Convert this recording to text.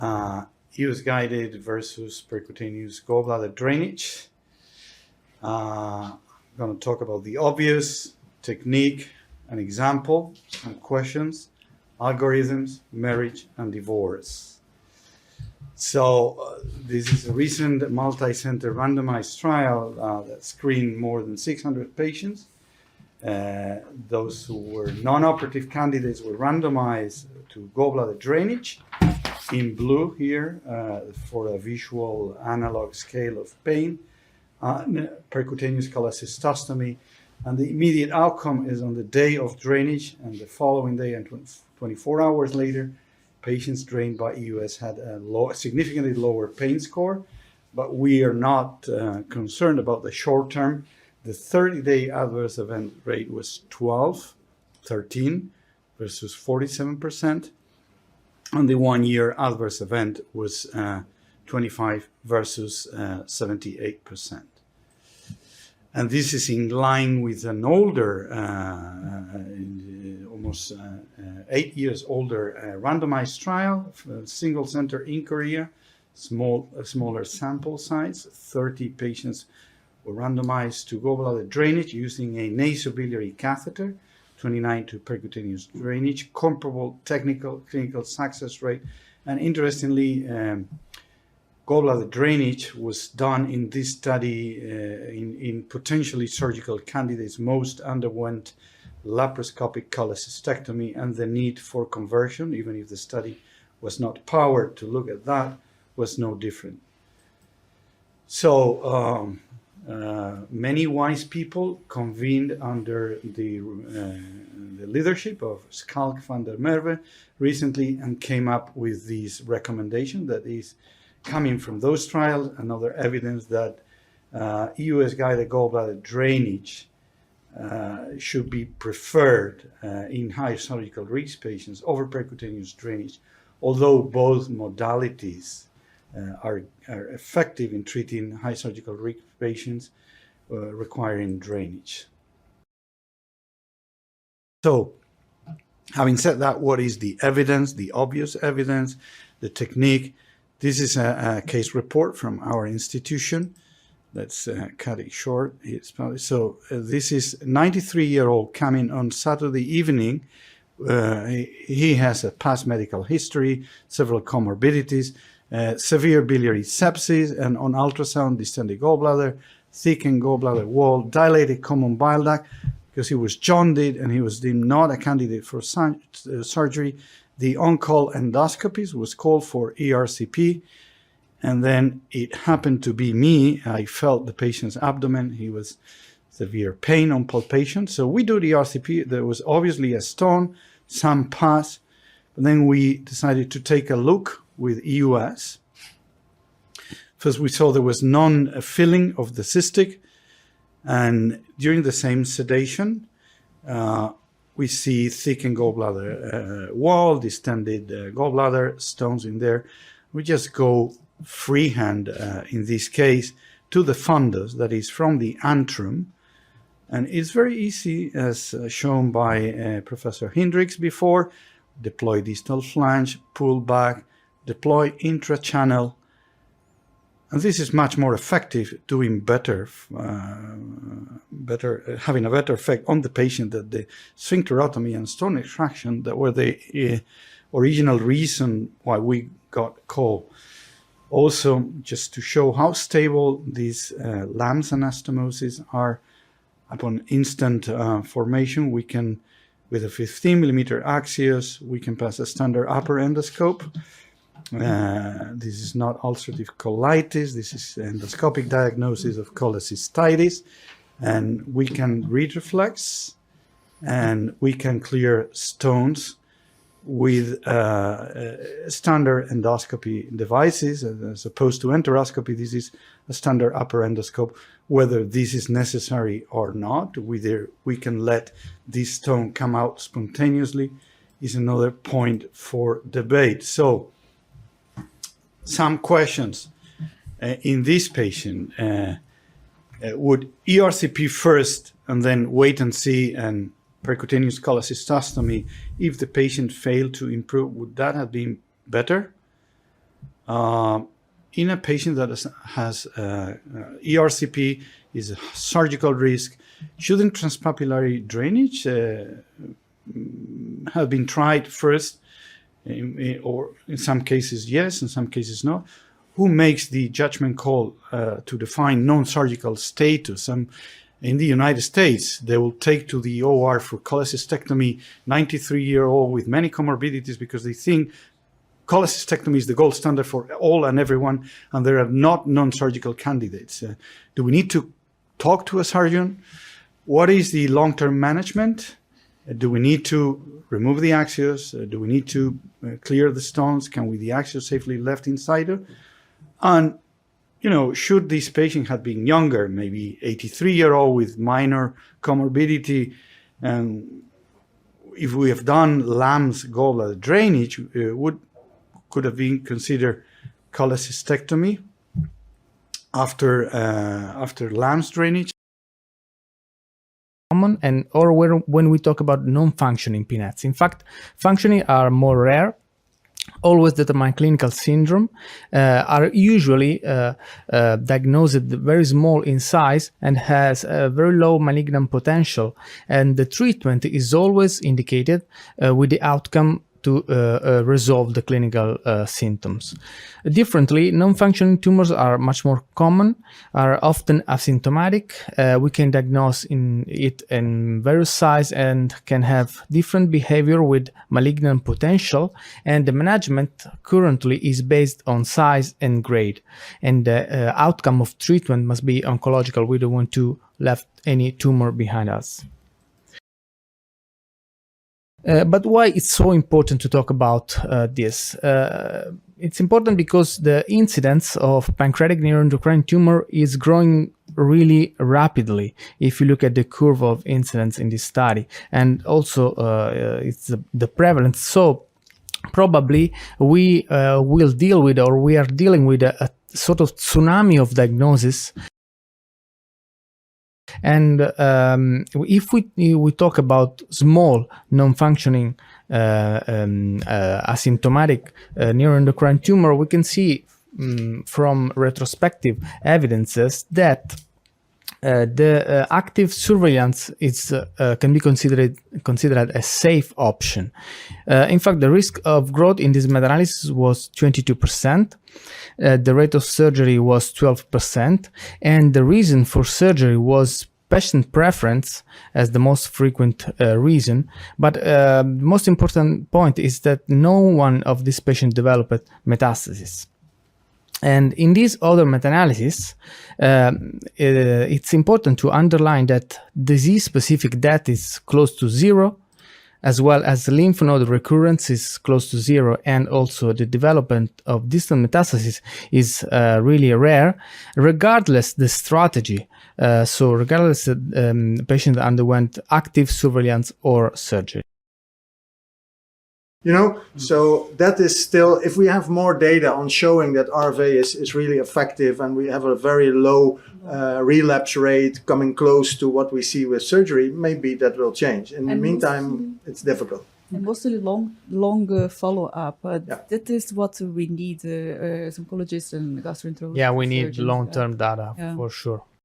EUS-guided versus percutaneous gallbladder drainage. I'm going to talk about the obvious, technique, an example, some questions, algorithms, marriage, and divorce. So this is a recent multi-center randomized trial that screened more than 600 patients. Those who were non-operative candidates were randomized to gallbladder drainage in blue here for a visual analog scale of pain, percutaneous cholecystostomy, and the immediate outcome is on the day of drainage, and the following day and 24 hours later, patients drained by EUS had a significantly lower pain score, but we are not concerned about the short term. The 30-day adverse event rate was 13 versus 47%, and the 1-year adverse event was 25 versus 78%. And this is in line with an older, almost 8 years older randomized trial, single center in Korea, smaller sample size, 30 patients were randomized to gallbladder drainage using a nasobiliary catheter, 29 to percutaneous drainage, comparable clinical success rate, and interestingly, gallbladder drainage was done in this study in potentially surgical candidates. Most underwent laparoscopic cholecystectomy, and the need for conversion, even if the study was not powered to look at that, was no different. So many wise people convened under the leadership of Schalk van der Merwe recently and came up with this recommendation that is coming from those trials and other evidence that EUS-guided gallbladder drainage should be preferred in high surgical risk patients over percutaneous drainage, although both modalities are effective in treating high surgical risk patients requiring drainage. So, having said that, what is the evidence, the obvious evidence, the technique? This is a case report from our institution. Let's cut it short. So this is a 93-year-old coming on Saturday evening. He has a past medical history, several comorbidities, severe biliary sepsis, and on ultrasound, distended gallbladder, thickened gallbladder wall, dilated common bile duct, because he was jaundiced and he was deemed not a candidate for surgery. The on-call endoscopies was called for ERCP, and then it happened to be me. I felt the patient's abdomen. He was severe pain on palpation. So we do the ERCP. There was obviously a stone, some pus, but then we decided to take a look with EUS. First, we saw there was non-filling of the cystic, and during the same sedation, we see thickened gallbladder wall, distended gallbladder, stones in there. We just go freehand, in this case, to the fundus, that is from the antrum. And it's very easy, as shown by Professor Hendricks before. Deploy distal flange, pull back, deploy intra-channel. And this is much more effective, doing better, having a better effect on the patient than the sphincterotomy and stone extraction that were the original reason why we got called. Also, just to show how stable these LAMS anastomosis are upon instant formation, we can, with a 15mm Axios, we can pass a standard upper endoscope. This is not ulcerative colitis. This is endoscopic diagnosis of cholecystitis, and we can read reflex, and we can clear stones with standard endoscopy devices, as opposed to enteroscopy. This is a standard upper endoscope. Whether this is necessary or not, whether we can let this stone come out spontaneously, is another point for debate. So, some questions in this patient. Would ERCP first and then wait and see and percutaneous cholecystostomy if the patient failed to improve? Would that have been better? in a patient that has ERCP, is a surgical risk, shouldn't transpapillary drainage have been tried first, or in some cases yes, in some cases no? Who makes the judgment call to define non-surgical status? In the United States, they will take to the OR for cholecystectomy 93-year-old with many comorbidities because they think cholecystectomy is the gold standard for all and everyone, and there are not non-surgical candidates. Do we need to talk to a surgeon? What is the long-term management? Do we need to remove the axios? Do we need to clear the stones? Can we the axios safely left inside? And should this patient have been younger, maybe 83-year-old with minor comorbidity, and if we have done Lamb's gallbladder drainage, could have been considered cholecystectomy after Lamb's drainage? And or when we talk about non-functioning pNETs. In fact, functioning are more rare. Always determined clinical syndrome are usually diagnosed very small in size and has a very low malignant potential, and the treatment is always indicated with the outcome to resolve the clinical symptoms. Differently, non-functioning tumors are much more common, are often asymptomatic. We can diagnose it in various sizes and can have different behavior with malignant potential, and the management currently is based on size and grade, and the outcome of treatment must be oncological. We don't want to leave any tumor behind us. But why it's so important to talk about this? It's important because the incidence of pancreatic neuroendocrine tumor is growing really rapidly if you look at the curve of incidence in this study, and also it's the prevalence. So probably we will deal with, or we are dealing with, a sort of tsunami of diagnosis. And if we talk about small non-functioning asymptomatic neuroendocrine tumor, we can see from retrospective evidences that the active surveillance can be considered a safe option. In fact, the risk of growth in this meta-analysis was 22%. The rate of surgery was 12%, and the reason for surgery was patient preference as the most frequent reason. But the most important point is that no one of these patients developed metastasis. And in this other meta-analysis, it's important to underline that disease-specific death is close to zero, as well as lymph node recurrence is close to zero, and also the development of distant metastasis is really rare, regardless the strategy. So regardless the patient underwent active surveillance or surgery. So that is still, if we have more data on showing that RFA is really effective, and we have a very low relapse rate coming close to what we see with surgery, maybe that will change. In the meantime, it's difficult. And mostly long follow-up. That is what we need as oncologists and gastroenterologists. Yeah, we need long-term data for sure.